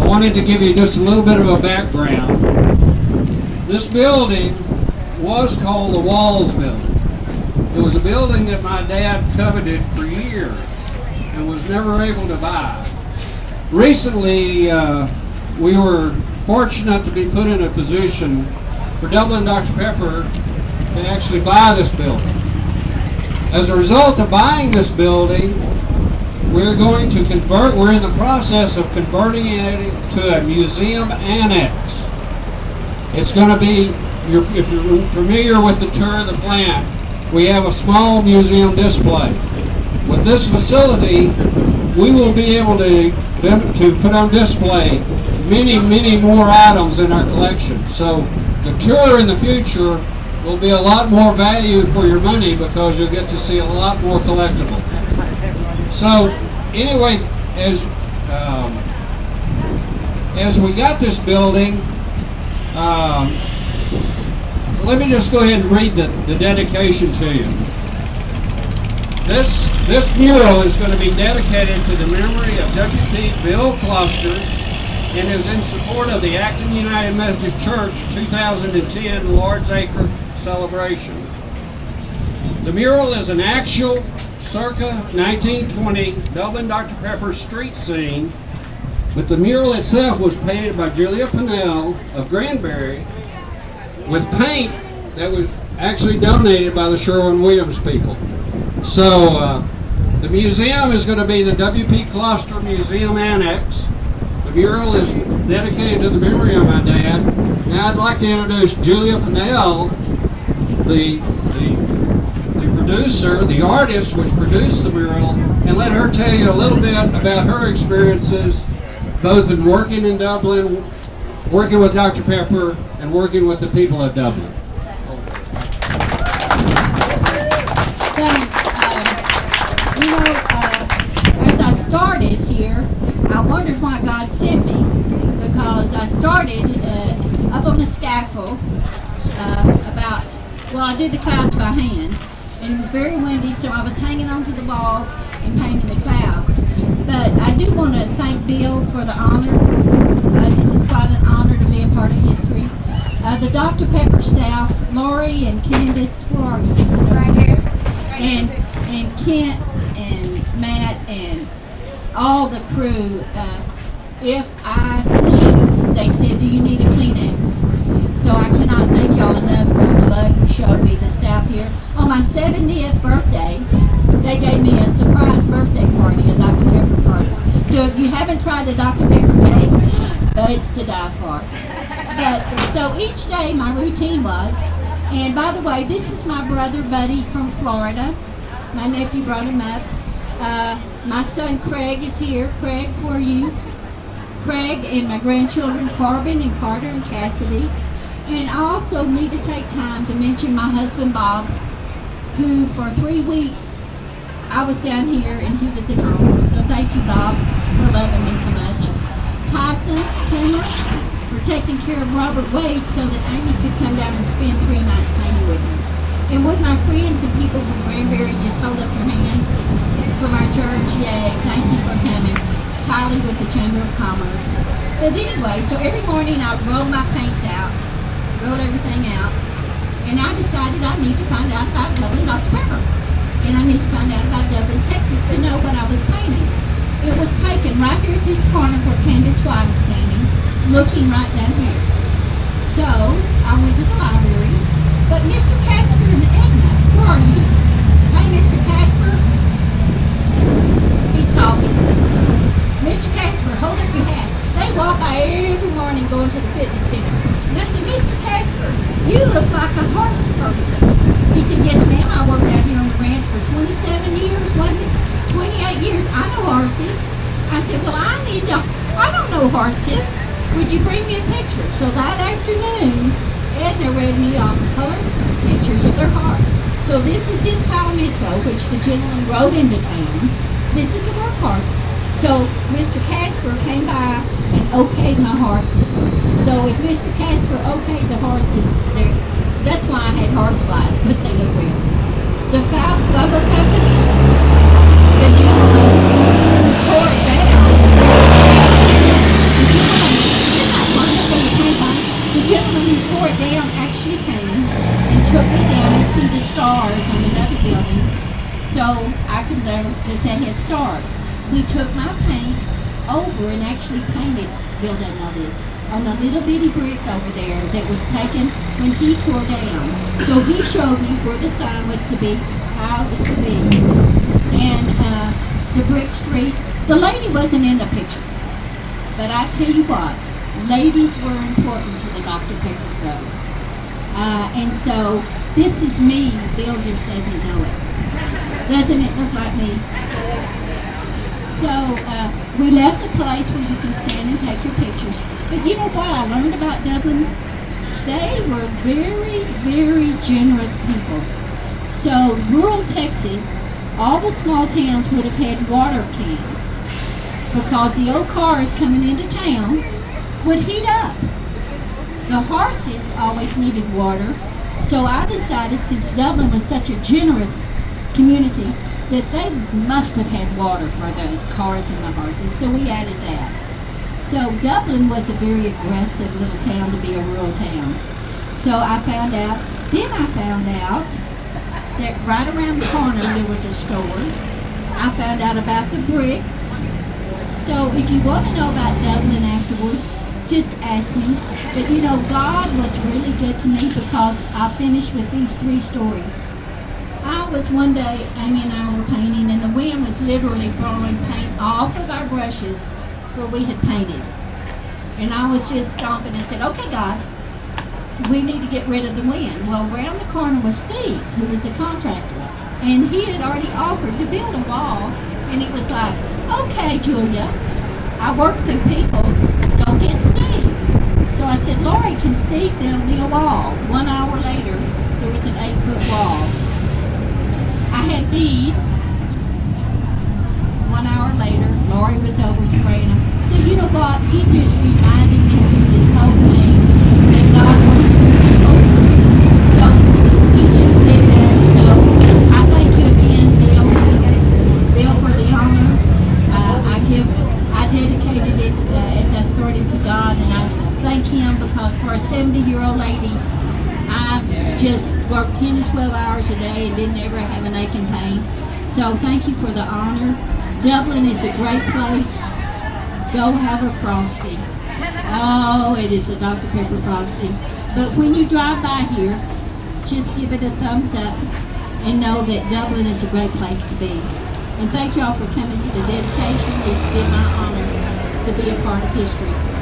I wanted to give you just a little bit of a background. This building was called the Walls Building. It was a building that my dad coveted for years and was never able to buy. Recently, we were fortunate to be put in a position for Dublin Dr Pepper to actually buy this building. As a result of buying this building, we're going to convert, we're in the process of converting it to a museum annex. It's going to be, if you're familiar with the tour of the plant, we have a small museum display. With this facility, we will be able to put on display many more items in our collection. So the tour in the future will be a lot more value for your money because you'll get to see a lot more collectibles. So anyway, as we got this building, let me just go ahead and read the dedication to you. This mural is going to be dedicated to the memory of W.P. Bill Kloster and is in support of the Acton United Methodist Church 2010 Lord's Acre celebration. The mural is an actual circa 1920 Dublin Dr Pepper street scene, but the mural itself was painted by Julia Pannell of Granbury with paint that was actually donated by the Sherwin-Williams people. So the museum is going to be the W.P. Kloster Museum Annex. The mural is dedicated to the memory of my dad. Now I'd like to introduce Julia Pannell, the producer, the artist which produced the mural, and let her tell you a little bit about her experiences both in working in Dublin, working with Dr. Pepper, and working with the people of Dublin. As I started here, I wondered why God sent me, because I started up on a scaffold I did the clouds by hand, and it was very windy, so I was hanging onto the wall and painting the clouds. But I do want to thank Bill for the honor. This is quite an honor to be a part of history. The Dr. Pepper staff, Lori and Candace, where are you? Right here. And Kent and Matt and all the crew. If I sneeze, they said, "Do you need a Kleenex?" So I cannot thank y'all enough for the love you showed me, the staff here. On my 70th birthday, they gave me a surprise birthday party, a Dr. Pepper party. So if you haven't tried the Dr. Pepper cake, it's to die for. But so each day my routine was, and by the way, this is my brother Buddy from Florida. My nephew brought him up. My son Craig is here. Craig, where are you? Craig and my grandchildren Corbin and Carter and Cassidy. And I also need to take time to mention my husband Bob, who for 3 weeks I was down here and he was at home. So thank you, Bob, for loving me so much. Tyson Kimmer for taking care of Robert Wade so that Amy could come down and spend 3 nights painting with me. And would my friends and people from Granbury just hold up your hands from our church? Yay, thank you for coming. Kylie with the Chamber of Commerce. But anyway, so every morning I would roll my paints out, roll everything out, and I decided I need to find out about Dublin Dr Pepper. And I need to find out about Dublin, Texas to know what I was painting. It was taken right here at this corner where Candace White is standing, looking right down here. So I went to the library, but Mr. Casper and Edna, where are you? Hey, Mr. Casper. He's talking. Mr. Casper, hold up your hat. They walk by every morning going to the fitness center. And I said, Mr. Casper, you look like a horse person. He said, yes, ma'am, I worked out here on the ranch for 27 years, wasn't it? 28 years, I know horses. I said, well, I don't know horses. Would you bring me a picture? So that afternoon, Edna read me off colored pictures of their horse. So this is his Palomito, which the gentleman rode into town. This is a work horse. So Mr. Casper came by and okayed my horses. So if Mr. Casper okayed the horses, that's why I had horse flies, because they look real. The Faust Lumber Company, the gentleman who tore it down, the gentleman took me down to see the stars on another building so I could learn that they had stars. We took my paint over and actually painted, Bill doesn't know this, on the little bitty brick over there that was taken when he tore down. So he showed me where the sign was to be, how it was to be. And the brick street, the lady wasn't in the picture. But I tell you what, ladies were important to the Dr. Pepper Club. And so this is me, Bill just doesn't know it. Doesn't it look like me? So we left a place where you can stand and take your pictures. But you know what I learned about Dublin? They were very, very generous people. So rural Texas, all the small towns would have had water cans because the old cars coming into town would heat up. The horses always needed water, so I decided, since Dublin was such a generous community, that they must have had water for the cars and the horses, so we added that. So Dublin was a very aggressive little town to be a rural town. So I found out that right around the corner there was a store. I found out about the bricks. So if you want to know about Dublin afterwards, just ask me. But you know, God was really good to me because I finished with these 3 stories. I was one day, Amy and I were painting, and the wind was literally blowing paint off of our brushes where we had painted. And I was just stomping and said, okay, God, we need to get rid of the wind. Well, around the corner was Steve, who was the contractor. And he had already offered to build a wall. And it was like, okay, Julia, I work through people, go get Steve. So I said, Lori, can Steve build me a wall? 1 hour later, there was an 8-foot wall. I had beads. 1 hour later, Lori was over spraying them. So you know what? He just reminded me through this whole thing that God wants to people. So he just did that. So I thank you again, Bill, for the honor. I dedicated it as I started to God, and I thank him because for a 70-year-old lady, I've just worked 10 to 12 hours a day and didn't ever have an aching pain. So thank you for the honor. Dublin is a great place. Go have a Frosty. Oh, it is a Dr. Pepper Frosty. But when you drive by here, just give it a thumbs up and know that Dublin is a great place to be. And thank y'all for coming to the dedication. It's been my honor to be a part of history.